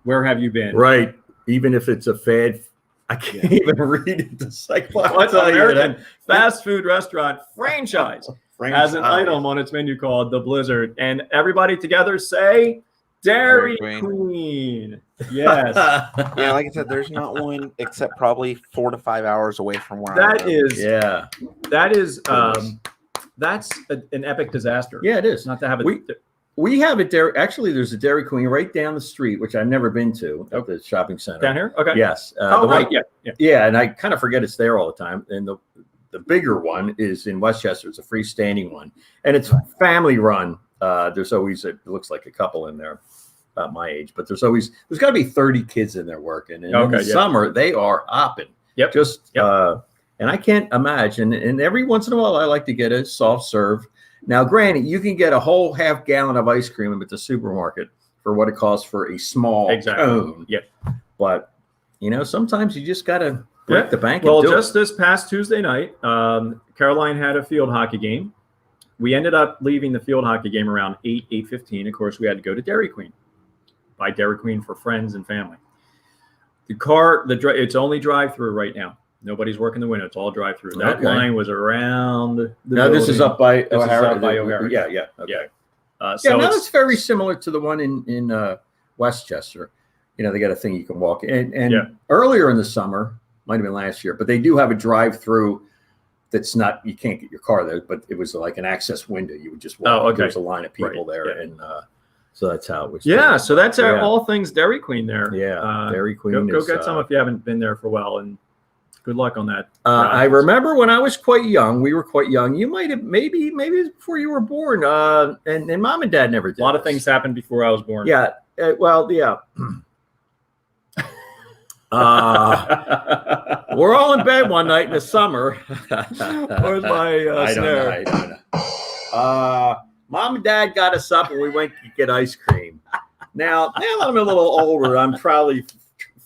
where have you been? right. Even if it's a fad, I can't even read it. It's like What's an American fast food restaurant franchise has an Franchise. item on its menu called the Blizzard? And everybody together say Dairy Dairy Queen. Yes. Yeah, like I said, there's not one except probably 4 to 5 hours away from where I That live. is yeah. that's an epic disaster. Yeah, it is. Not to have it. We have it there. Actually, there's a Dairy Queen right down the street, which I've never been to at the shopping center. Down here? Okay. Yes. Oh, the right. one- Yeah. Yeah, and I kind of forget it's there all the time. And the bigger one is in Westchester. It's a freestanding one, and it's family run. There's always it looks like a couple in there. about my age, but there's got to be 30 kids in there working. And in the summer, they are hopping. Yep. And I can't imagine. And every once in a while, I like to get a soft serve. Now, granted, you can get a whole half gallon of ice cream at the supermarket for what it costs for a small cone. Yep. But, sometimes you just got to break the bank. Well, just this past Tuesday night, Caroline had a field hockey game. We ended up leaving the field hockey game around 8:15. Of course, we had to go to Dairy Queen. Buy Dairy Queen for friends and family. It's only drive-through right now. Nobody's working the window. It's all drive-through. That line was around the building. This is up by O'Hara. O'Hara. Yeah. Okay. Yeah. So now it's very similar to the one in Westchester. They got a thing you can walk in. And earlier in the summer, might have been last year, but they do have a drive-through that's not, you can't get your car there, but it was like an access window. You would just walk. Oh, okay. There's a line of people there. Yeah. And so that's how it was. Yeah. So that's all things Dairy Queen there. Yeah. Dairy Queen. Go get some if you haven't been there for a while. And good luck on that. I remember when I was quite young, we were quite young. You might have, maybe it was before you were born. And mom and dad never did. A lot of things happened before I was born. Yeah. Yeah. We're all in bed one night in the summer. Where's my snare? I don't know. Mom and dad got us up and we went to get ice cream. Now that I'm a little older, I'm probably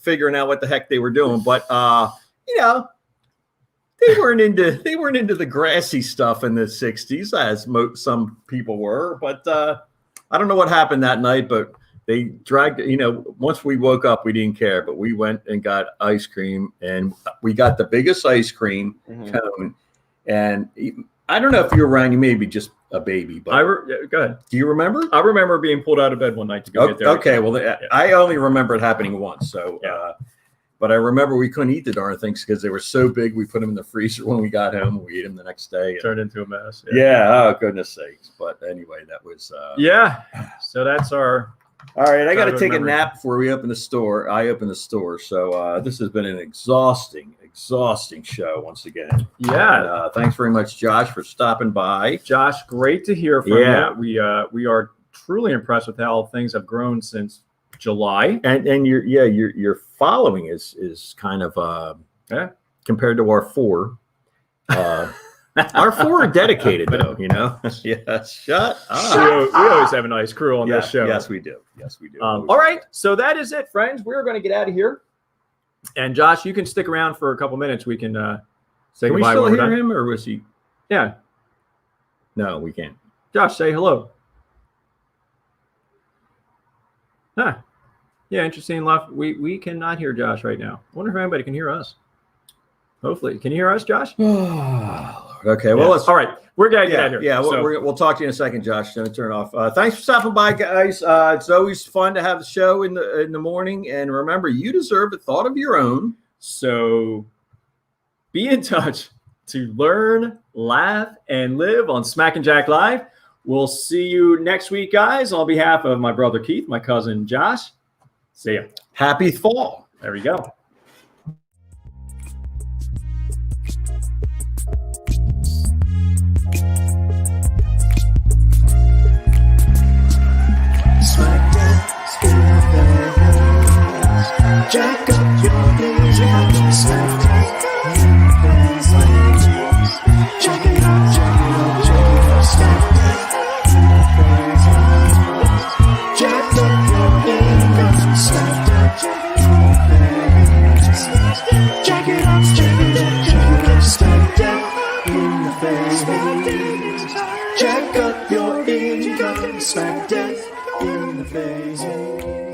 figuring out what the heck they were doing, but they weren't into the grassy stuff in the 60s as some people were. But I don't know what happened that night, but they dragged, once we woke up, we didn't care, but we went and got ice cream, and we got the biggest ice cream cone. And I don't know if you were around, you may be just a baby, but go ahead. Do you remember? I remember being pulled out of bed one night to go get there. Okay, well, I only remember it happening once. So, but I remember we couldn't eat the darn things because they were so big. We put them in the freezer when we got home. We ate them the next day. Turned into a mess. Yeah. Oh, goodness sakes. But anyway, that was. So that's our. All right, I got to take a nap before we open the store. I open the store, so this has been an exhausting show once again. Yeah. And, thanks very much, Josh, for stopping by. Josh, great to hear from you. We are truly impressed with how things have grown since July. And your following is kind of compared to our 4. Our 4 are dedicated, though, Yeah, shut up. We always have a nice crew on this show. Yes, we do. All right, so that is it, friends. We're going to get out of here. And Josh, you can stick around for a couple minutes. We can say goodbye. Can we still hear him, or was he? Yeah. No, we can't. Josh, say hello. Huh. Yeah, interesting enough. We cannot hear Josh right now. I wonder if anybody can hear us. Hopefully. Can you hear us, Josh? Okay, well, all right. We're going to get out of here. Yeah, we'll talk to you in a second, Josh. Don't turn it off. Thanks for stopping by, guys. It's always fun to have the show in the morning. And remember, you deserve a thought of your own. So be in touch to learn, laugh, and live on Smack and Jack Live. We'll see you next week, guys. On behalf of my brother Keith, my cousin Josh. See ya. Happy fall. There we go.